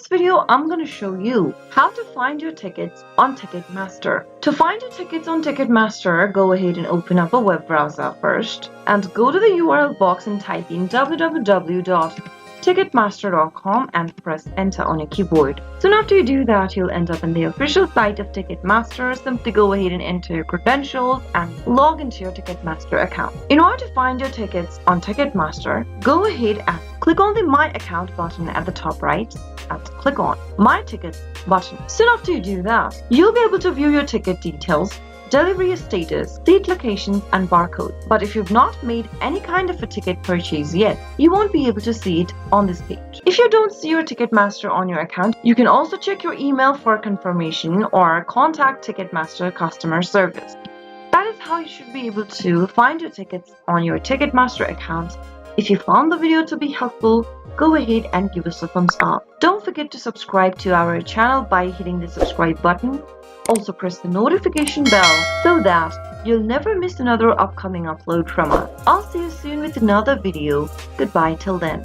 this video, I'm going to show you how to find your tickets on TicketMaster. To find your tickets on TicketMaster, go ahead and open up a web browser first and go to the URL box and type in www.ticketmaster.com and press enter on your keyboard. Soon after you do that, you'll end up in the official site of TicketMaster. Simply go ahead and enter your credentials and log into your TicketMaster account. In order to find your tickets on TicketMaster, go ahead and click on the My Account button at the top right and click on My Tickets button. Soon after you do that, you'll be able to view your ticket details, delivery status, seat locations, and barcode. But if you've not made any kind of a ticket purchase yet, you won't be able to see it on this page. If you don't see your TicketMaster on your account, you can also check your email for confirmation or contact TicketMaster customer service. That is how you should be able to find your tickets on your TicketMaster account. If you found the video to be helpful, go ahead and give us a thumbs up. Don't forget to subscribe to our channel by hitting the subscribe button. Also press the notification bell so that you'll never miss another upcoming upload from us. I'll see you soon with another video. Goodbye till then.